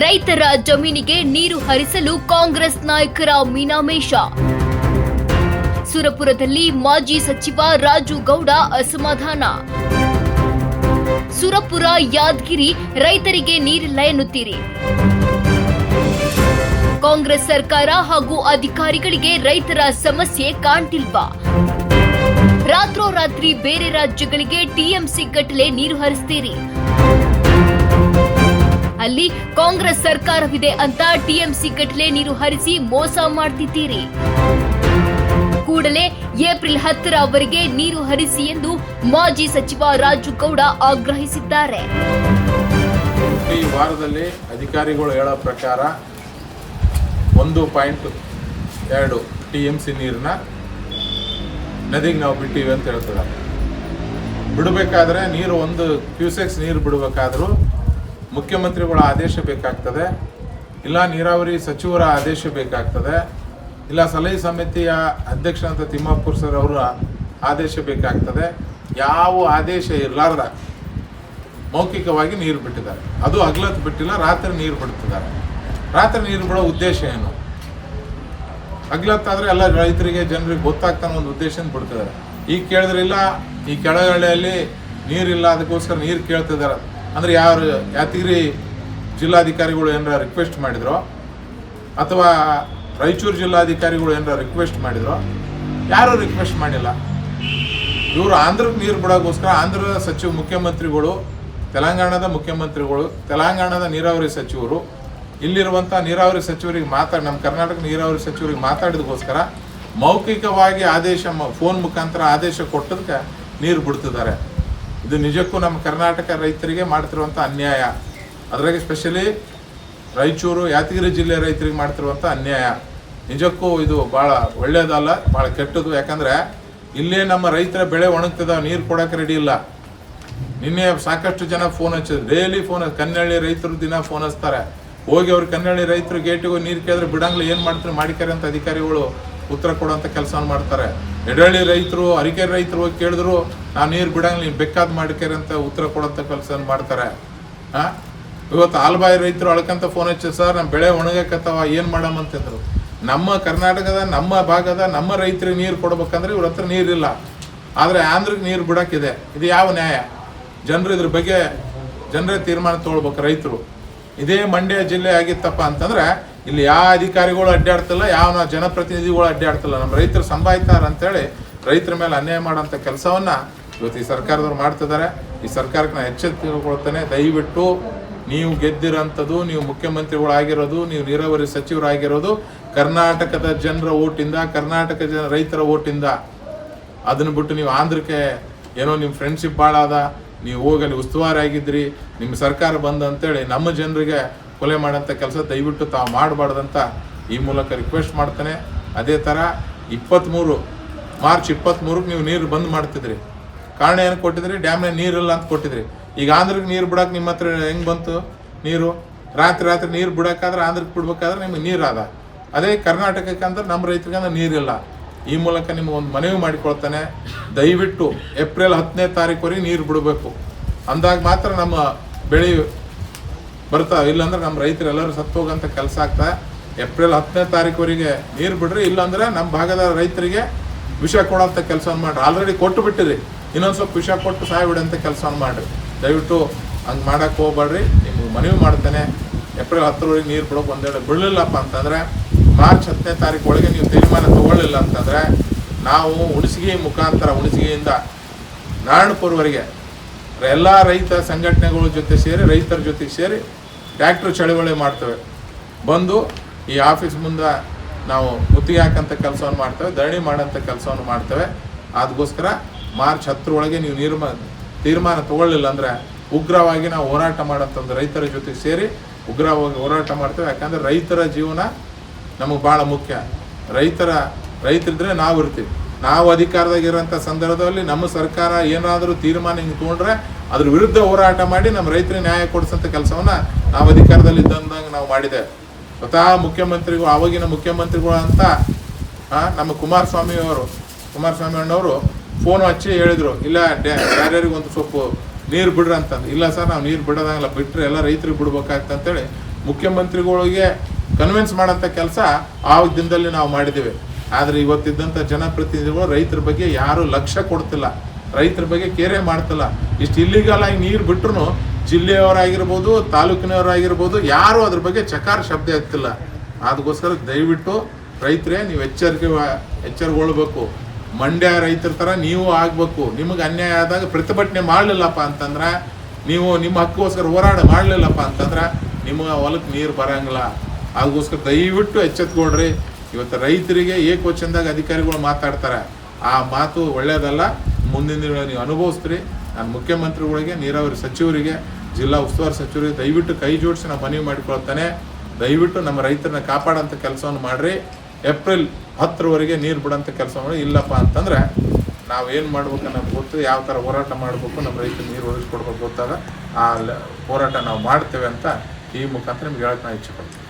ರೈತರ ಜಮೀನಿಗೆ ನೀರು ಹರಿಸಲು ಕಾಂಗ್ರೆಸ್ ನಾಯಕರ ಮೀನಾಮೇಷ. ಸುರಪುರದಲ್ಲಿ ಮಾಜಿ ಸಚಿವ ರಾಜು ಗೌಡ ಅಸಮಾಧಾನ. ಸುರಪುರ ಯಾದಗಿರಿ ರೈತರಿಗೆ ನೀರಿಲ್ಲ ಎನ್ನುತ್ತೀರಿ. ಕಾಂಗ್ರೆಸ್ ಸರ್ಕಾರ ಹಾಗೂ ಅಧಿಕಾರಿಗಳಿಗೆ ರೈತರ ಸಮಸ್ಯೆ ಕಾಣ್ತಿಲ್ವಾ? ರಾತ್ರೋರಾತ್ರಿ ಬೇರೆ ರಾಜ್ಯಗಳಿಗೆ ಟಿಎಂಸಿ ಗಟ್ಟಲೆ ನೀರು ಹರಿಸ್ತೀರಿ. ಅಲ್ಲಿ ಕಾಂಗ್ರೆಸ್ ಸರ್ಕಾರವಿದೆ ಅಂತ ಟಿಎಂಸಿ ಗಟ್ಟಲೆ ನೀರು ಹರಿಸಿ ಮೋಸ ಮಾಡ್ತಿದ್ದೀರಿ. ಕೂಡಲೇ ಏಪ್ರಿಲ್ 10ರವರೆಗೆ ನೀರು ಹರಿಸಿ ಎಂದು ಮಾಜಿ ಸಚಿವ ರಾಜು ಗೌಡ ಆಗ್ರಹಿಸಿದ್ದಾರೆ. ಈ ವಾರದಲ್ಲಿ ಅಧಿಕಾರಿಗಳು ಹೇಳೋ ಪ್ರಕಾರ 1.2 ಟಿಎಂಸಿ ನೀರನ್ನ ನದಿಗೆ ನಾವು ಬಿಟ್ಟಿವಿ ಅಂತ ಹೇಳ್ತಿದ್ದಾರೆ. ಬಿಡಬೇಕಾದ್ರೆ ನೀರು 1 ಕ್ಯೂಸೆಕ್ಸ್ ನೀರು ಬಿಡಬೇಕಾದ್ರೂ ಮುಖ್ಯಮಂತ್ರಿಗಳ ಆದೇಶ ಬೇಕಾಗ್ತದೆ, ಇಲ್ಲ ನೀರಾವರಿ ಸಚಿವರ ಆದೇಶ ಬೇಕಾಗ್ತದೆ, ಇಲ್ಲ ಸಲಹೆ ಸಮಿತಿಯ ಅಧ್ಯಕ್ಷರಾದ ತಿಮ್ಮಾಪುರ್ ಸರ್ ಅವರ ಆದೇಶ ಬೇಕಾಗ್ತದೆ. ಯಾವ ಆದೇಶ ಇರಲಾರ್ದ ಮೌಖಿಕವಾಗಿ ನೀರು ಬಿಟ್ಟಿದ್ದಾರೆ. ಅದು ಹಗಲತ್ತು ಬಿಟ್ಟಿಲ್ಲ, ರಾತ್ರಿ ನೀರು ಬಿಡ್ತಿದ್ದಾರೆ. ರಾತ್ರಿ ನೀರು ಬಿಡೋ ಉದ್ದೇಶ ಏನು? ಹಗಲತ್ತಾದರೆ ಎಲ್ಲ ರೈತರಿಗೆ ಜನರಿಗೆ ಗೊತ್ತಾಗ್ತಾನೆ ಒಂದು ಉದ್ದೇಶನ ಬಿಡ್ತಿದ್ದಾರೆ. ಈಗ ಕೇಳಿದ್ರೆ ಇಲ್ಲ, ಈ ಕೆಳಗಡೆಯಲ್ಲಿ ನೀರಿಲ್ಲ ಅದಕ್ಕೋಸ್ಕರ ನೀರು ಕೇಳ್ತಿದ್ದಾರೆ ಅಂದರೆ ಯಾದಗಿರಿ ಜಿಲ್ಲಾಧಿಕಾರಿಗಳು ಏನಾರ ರಿಕ್ವೆಸ್ಟ್ ಮಾಡಿದ್ರು ಅಥವಾ ರಾಯಚೂರು ಜಿಲ್ಲಾಧಿಕಾರಿಗಳು ಏನಾರ ರಿಕ್ವೆಸ್ಟ್ ಮಾಡಿದ್ರು? ಯಾರೂ ರಿಕ್ವೆಸ್ಟ್ ಮಾಡಿಲ್ಲ. ಇವರು ಆಂಧ್ರಕ್ಕೆ ನೀರು ಬಿಡೋಕ್ಕೋಸ್ಕರ ಆಂಧ್ರದ ಮುಖ್ಯಮಂತ್ರಿಗಳು, ತೆಲಂಗಾಣದ ಮುಖ್ಯಮಂತ್ರಿಗಳು, ತೆಲಂಗಾಣದ ನೀರಾವರಿ ಸಚಿವರು, ಇಲ್ಲಿರುವಂಥ ನೀರಾವರಿ ಸಚಿವರಿಗೆ ನಮ್ಮ ಕರ್ನಾಟಕ ನೀರಾವರಿ ಸಚಿವರಿಗೆ ಮಾತಾಡಿದಕ್ಕೋಸ್ಕರ ಮೌಖಿಕವಾಗಿ ಆದೇಶ ಫೋನ್ ಮುಖಾಂತರ ಆದೇಶ ಕೊಟ್ಟದಕ್ಕೆ ನೀರು ಬಿಡ್ತಿದ್ದಾರೆ. ಇದು ನಿಜಕ್ಕೂ ನಮ್ಮ ಕರ್ನಾಟಕ ರೈತರಿಗೆ ಮಾಡ್ತಿರುವಂಥ ಅನ್ಯಾಯ. ಅದ್ರಾಗೆ ಸ್ಪೆಷಲಿ ರಾಯಚೂರು ಯಾದಗಿರಿ ಜಿಲ್ಲೆ ರೈತರಿಗೆ ಮಾಡ್ತಿರುವಂಥ ಅನ್ಯಾಯ. ನಿಜಕ್ಕೂ ಇದು ಭಾಳ ಒಳ್ಳೆಯದಲ್ಲ, ಭಾಳ ಕೆಟ್ಟದ್ದು. ಯಾಕಂದರೆ ಇಲ್ಲೇ ನಮ್ಮ ರೈತರ ಬೆಳೆ ಒಣಗ್ತಿದ್ದಾವೆ, ನೀರು ಕೊಡೋಕೆ ರೆಡಿ ಇಲ್ಲ. ನಿನ್ನೆ ಸಾಕಷ್ಟು ಜನ ಫೋನ್ ಹಚ್ಚಿದ್ರು, ಡೈಲಿ ಫೋನ್. ಕನ್ನಳ್ಳಿ ರೈತರು ದಿನ ಫೋನ್ ಹಚ್ತಾರೆ. ಹೋಗಿ ಅವ್ರು ಕನ್ನಳ್ಳಿ ರೈತರು ಗೇಟಿಗೆ ನೀರು ಕೇಳಿದ್ರೆ ಬಿಡಂಗಿಲ್ಲ, ಏನು ಮಾಡ್ತಾರೆ ಮಾಡಿಕರೆ ಅಂತ ಅಧಿಕಾರಿಗಳು ಉತ್ತರ ಕೊಡೋಂಥ ಕೆಲಸವನ್ನು ಮಾಡ್ತಾರೆ. ಎಡಹಳ್ಳಿ ರೈತರು, ಅರಿಕೆರೆ ರೈತರು ಹೋಗಿ ಕೇಳಿದ್ರು, ನಾವು ನೀರು ಬಿಡಂಗಿಲ್ಲ, ನೀವು ಬೇಕಾದ ಮಾಡಿಕರೆ ಅಂತ ಉತ್ತರ ಕೊಡೋಂಥ ಕೆಲಸ ಮಾಡ್ತಾರೆ. ಇವತ್ತು ಆಲ್ಬಾಯಿ ರೈತರು ಅಳ್ಕಂತ ಫೋನ್ ಹಚ್ಚಿ, ಸರ್ ನಮ್ಮ ಬೆಳೆ ಒಣಗಕತ್ತವ, ಏನು ಮಾಡಮ್ಮಂತಂದ್ರು. ನಮ್ಮ ಕರ್ನಾಟಕದ ನಮ್ಮ ಭಾಗದ ನಮ್ಮ ರೈತರಿಗೆ ನೀರು ಕೊಡ್ಬೇಕಂದ್ರೆ ಇವ್ರ ಹತ್ರ ನೀರಿಲ್ಲ, ಆದರೆ ಆಂಧ್ರಕ್ಕೆ ನೀರು ಬಿಡೋಕ್ಕಿದೆ. ಇದು ಯಾವ ನ್ಯಾಯ? ಜನರು ಇದ್ರ ಬಗ್ಗೆ ಜನರೇ ತೀರ್ಮಾನ ತೊಗೊಳ್ಬೇಕು. ರೈತರು ಇದೇ ಮಂಡ್ಯ ಜಿಲ್ಲೆ ಆಗಿತ್ತಪ್ಪ ಅಂತಂದ್ರೆ ಇಲ್ಲಿ ಯಾವ ಅಧಿಕಾರಿಗಳು ಅಡ್ಡಾಡ್ತಿಲ್ಲ, ಯಾವ ಜನಪ್ರತಿನಿಧಿಗಳು ಅಡ್ಡಾಡ್ತಿಲ್ಲ. ನಮ್ಮ ರೈತರು ಸಂಭಾಯ್ತಾರ ಅಂತೇಳಿ ರೈತರ ಮೇಲೆ ಅನ್ಯಾಯ ಮಾಡೋಂಥ ಕೆಲಸವನ್ನು ಇವತ್ತು ಈ ಸರ್ಕಾರದವ್ರು ಮಾಡ್ತಿದ್ದಾರೆ. ಈ ಸರ್ಕಾರಕ್ಕೆ ನಾನು ಎಚ್ಚರಿಕೆಗೊಳ್ತೇನೆ, ದಯವಿಟ್ಟು ನೀವು ಗೆದ್ದಿರೋಂಥದ್ದು, ನೀವು ಮುಖ್ಯಮಂತ್ರಿಗಳಾಗಿರೋದು, ನೀವು ನೀರಾವರಿ ಸಚಿವರಾಗಿರೋದು ಕರ್ನಾಟಕದ ಜನರ ಓಟಿಂದ, ಕರ್ನಾಟಕ ರೈತರ ಓಟಿಂದ. ಅದನ್ನು ಬಿಟ್ಟು ನೀವು ಆಂಧ್ರಕ್ಕೆ ಏನೋ ನಿಮ್ಮ ಫ್ರೆಂಡ್ಶಿಪ್ ಭಾಳ ಅದ, ನೀವು ಹೋಗಲಿ ಉಸ್ತುವಾರಿ ಆಗಿದ್ರಿ, ನಿಮ್ಮ ಸರ್ಕಾರ ಬಂದ ಅಂತೇಳಿ ನಮ್ಮ ಜನರಿಗೆ ಕೊಲೆ ಮಾಡೋಂಥ ಕೆಲಸ ದಯವಿಟ್ಟು ತಾವು ಮಾಡಬಾರ್ದಂತ ಈ ಮೂಲಕ ರಿಕ್ವೆಸ್ಟ್ ಮಾಡ್ತೇನೆ. ಅದೇ ಥರ ಮಾರ್ಚ್ 23ಕ್ಕೆ ನೀವು ನೀರು ಬಂದ್ ಮಾಡ್ತಿದ್ರಿ. ಕಾರಣ ಏನು ಕೊಟ್ಟಿದ್ರಿ? ಡ್ಯಾಮ್ನಾಗ ನೀರಿಲ್ಲ ಅಂತ ಕೊಟ್ಟಿದ್ರಿ. ಈಗ ಆಂಧ್ರಕ್ಕೆ ನೀರು ಬಿಡೋಕೆ ನಿಮ್ಮ ಹತ್ರ ಹೆಂಗೆ ಬಂತು ನೀರು? ರಾತ್ರಿ ನೀರು ಬಿಡೋಕ್ಕಾದ್ರೆ ಆಂಧ್ರಕ್ಕೆ ಬಿಡ್ಬೇಕಾದ್ರೆ ನಿಮಗೆ ನೀರು ಅದ. ಅದೇ ಕರ್ನಾಟಕಕ್ಕೆ ಅಂದ್ರೆ ನಮ್ಮ ರೈತರಿಗೆ ಅಂದ್ರೆ ನೀರಿಲ್ಲ. ಈ ಮೂಲಕ ನಿಮಗೊಂದು ಮನವಿ ಮಾಡಿಕೊಳ್ತಾನೆ, ದಯವಿಟ್ಟು ಏಪ್ರಿಲ್ 10ನೇ ನೀರು ಬಿಡಬೇಕು. ಅಂದಾಗ ಮಾತ್ರ ನಮ್ಮ ಬೆಳೆ ಬರ್ತಾವೆ, ಇಲ್ಲಾಂದ್ರೆ ನಮ್ಮ ರೈತರೆಲ್ಲರೂ ಸತ್ತು ಹೋಗೋಂಥ ಕೆಲಸ ಆಗ್ತದೆ. ಏಪ್ರಿಲ್ 10ನೇ ನೀರು ಬಿಡ್ರಿ, ಇಲ್ಲಾಂದ್ರೆ ನಮ್ಮ ಭಾಗದ ರೈತರಿಗೆ ವಿಷ ಕೊಡೋಂಥ ಕೆಲಸವನ್ನು ಮಾಡಿರಿ. ಆಲ್ರೆಡಿ ಕೊಟ್ಟು ಬಿಟ್ಟಿರಿ, ಇನ್ನೊಂದು ಸ್ವಲ್ಪ ವಿಷ ಕೊಟ್ಟು ಸಹಾಯ ಬಿಡೋಂಥ ಕೆಲಸವನ್ನು ಮಾಡಿರಿ. ದಯವಿಟ್ಟು ಹಂಗೆ ಮಾಡೋಕ್ಕೆ ಹೋಗ್ಬೇಡ್ರಿ. ನಿಮ್ಗೆ ಮನವಿ ಮಾಡ್ತೇನೆ, ಏಪ್ರಿಲ್ 10ರವರೆಗೆ ನೀರು ಬಿಡೋಕೆ ಒಂದೇಳೆ ಬಿಡಲಿಲ್ಲಪ್ಪ ಅಂತಂದರೆ ಮಾರ್ಚ್ 10ನೇ ಒಳಗೆ ನೀವು ತೀರ್ಮಾನ ತಗೊಳ್ಳಿಲ್ಲ ಅಂತಂದರೆ ನಾವು ಹುಣಸಗಿಯಿಂದ ನಾರಾಯಣಪುರವರೆಗೆ ಎಲ್ಲ ರೈತ ಸಂಘಟನೆಗಳ ಜೊತೆ ಸೇರಿ, ರೈತರ ಜೊತೆಗೆ ಸೇರಿ ಟ್ರ್ಯಾಕ್ಟರ್ ಚಳವಳಿ ಮಾಡ್ತೇವೆ. ಬಂದು ಈ ಆಫೀಸ್ ಮುಂದೆ ನಾವು ಮುತ್ತಿಗೆ ಹಾಕೋಂಥ ಕೆಲಸವನ್ನು ಮಾಡ್ತೇವೆ, ಧರಣಿ ಮಾಡೋಂಥ ಕೆಲಸವನ್ನು ಮಾಡ್ತೇವೆ. ಅದಕ್ಕೋಸ್ಕರ ಮಾರ್ಚ್ 10ರೊಳಗೆ ನೀವು ತೀರ್ಮಾನ ತಗೊಳ್ಳಿಲ್ಲ ಅಂದರೆ ಉಗ್ರವಾಗಿ ನಾವು ಹೋರಾಟ ಮಾಡೋಂಥದ್ದು, ರೈತರ ಜೊತೆಗೆ ಸೇರಿ ಉಗ್ರವಾಗಿ ಹೋರಾಟ ಮಾಡ್ತೇವೆ. ಯಾಕಂದರೆ ರೈತರ ಜೀವನ ನಮಗೆ ಭಾಳ ಮುಖ್ಯ. ರೈತರಿದ್ರೆ ನಾವು ಇರ್ತೀವಿ. ನಾವು ಅಧಿಕಾರದಾಗಿರೋಂಥ ಸಂದರ್ಭದಲ್ಲಿ ನಮ್ಮ ಸರ್ಕಾರ ಏನಾದರೂ ತೀರ್ಮಾನ ಹಿಂಗೆ ತೊಗೊಂಡ್ರೆ ಅದ್ರ ವಿರುದ್ಧ ಹೋರಾಟ ಮಾಡಿ ನಮ್ಮ ರೈತರಿಗೆ ನ್ಯಾಯ ಕೊಡಿಸೋಂಥ ಕೆಲಸವನ್ನು ನಾವು ಅಧಿಕಾರದಲ್ಲಿ ಇದ್ದಂಗೆ ನಾವು ಮಾಡಿದ್ದೇವೆ. ಸ್ವತಃ ಮುಖ್ಯಮಂತ್ರಿಗಳು, ಆವಾಗಿನ ಮುಖ್ಯಮಂತ್ರಿಗಳು ಅಂತ ನಮ್ಮ ಕುಮಾರಸ್ವಾಮಿ ಅಣ್ಣವರು ಫೋನ್ ಹಚ್ಚಿ ಹೇಳಿದರು, ಇಲ್ಲ ಯಾರ್ಯಾರಿಗೆ ಒಂದು ಸ್ವಲ್ಪ ನೀರು ಬಿಡ್ರಿ ಅಂತಂದು. ಇಲ್ಲ ಸರ್, ನಾವು ನೀರು ಬಿಡೋದಾಗಲ್ಲ, ಬಿಟ್ಟರೆ ಎಲ್ಲ ರೈತರಿಗೆ ಬಿಡ್ಬೇಕಾಗ್ತಂತೇಳಿ ಮುಖ್ಯಮಂತ್ರಿಗಳಿಗೆ ಕನ್ವಿನ್ಸ್ ಮಾಡೋಂಥ ಕೆಲಸ ಆ ದಿನದಲ್ಲಿ ನಾವು ಮಾಡಿದ್ದೇವೆ. ಆದರೆ ಇವತ್ತಿದ್ದಂಥ ಜನಪ್ರತಿನಿಧಿಗಳು ರೈತರ ಬಗ್ಗೆ ಯಾರೂ ಲಕ್ಷ್ಯ ಕೊಡ್ತಿಲ್ಲ, ರೈತರ ಬಗ್ಗೆ ಕೇರೆ ಮಾಡ್ತಿಲ್ಲ. ಇಷ್ಟು ಇಲ್ಲಿಗಲ್ ಆಗಿ ನೀರು ಬಿಟ್ರು ಜಿಲ್ಲೆಯವರಾಗಿರ್ಬೋದು, ತಾಲೂಕಿನವರಾಗಿರ್ಬೋದು, ಯಾರೂ ಅದ್ರ ಬಗ್ಗೆ ಚಕಾರ ಶಬ್ದ ಎತ್ತಿಲ್ಲ. ಅದಕ್ಕೋಸ್ಕರ ದಯವಿಟ್ಟು ರೈತರೇ ನೀವು ಎಚ್ಚರಗೊಳ್ಬೇಕು. ಮಂಡ್ಯ ರೈತರ ಥರ ನೀವು ಆಗಬೇಕು. ನಿಮಗೆ ಅನ್ಯಾಯ ಆದಾಗ ಪ್ರತಿಭಟನೆ ಮಾಡಲಿಲ್ಲಪ್ಪ ಅಂತಂದ್ರೆ, ನೀವು ನಿಮ್ಮ ಹಕ್ಕೋಸ್ಕರ ಹೋರಾಟ ಮಾಡಲಿಲ್ಲಪ್ಪ ಅಂತಂದ್ರೆ ನಿಮ್ಮ ಹೊಲಕ್ಕೆ ನೀರು ಬರೋಂಗಿಲ್ಲ. ಅದಕ್ಕೋಸ್ಕರ ದಯವಿಟ್ಟು ಎಚ್ಚೆತ್ಕೊಳ್ರಿ. ಇವತ್ತು ರೈತರಿಗೆ ಏಕವಚನದಾಗ ಅಧಿಕಾರಿಗಳು ಮಾತಾಡ್ತಾರೆ, ಆ ಮಾತು ಒಳ್ಳೆಯದಲ್ಲ. ಮುಂದಿನ ದಿನ ನೀವು ಅನುಭವಿಸ್ತೀರಿ. ನಾನು ಮುಖ್ಯಮಂತ್ರಿಗಳಿಗೆ, ನೀರಾವರಿ ಸಚಿವರಿಗೆ, ಜಿಲ್ಲಾ ಉಸ್ತುವಾರಿ ಸಚಿವರಿಗೆ ದಯವಿಟ್ಟು ಕೈ ಜೋಡಿಸಿ ನಾನು ಮನವಿ ಮಾಡಿಕೊಳ್ತಾನೆ. ದಯವಿಟ್ಟು ನಮ್ಮ ರೈತರನ್ನ ಕಾಪಾಡೋಂಥ ಕೆಲಸವನ್ನು ಮಾಡಿರಿ. ಏಪ್ರಿಲ್ 10ರವರೆಗೆ ನೀರು ಬಿಡೋಂಥ ಕೆಲಸ ಮಾಡಿ. ಇಲ್ಲಪ್ಪ ಅಂತಂದರೆ ನಾವೇನು ಮಾಡ್ಬೇಕು ನಮ್ಗೆ ಗೊತ್ತು, ಯಾವ ಥರ ಹೋರಾಟ ಮಾಡಬೇಕು, ನಮ್ಮ ರೈತರು ನೀರು ಒದಗಿಸ್ಕೊಡ್ಬೇಕು ಗೊತ್ತಾಗ ಆ ಹೋರಾಟ ನಾವು ಮಾಡ್ತೇವೆ ಅಂತ ಈ ಮುಖಾಂತರ ನಿಮ್ಗೆ ಹೇಳಕ್ಕೆ ನಾನು ಇಚ್ಛೆ ಪಡ್ತೀನಿ.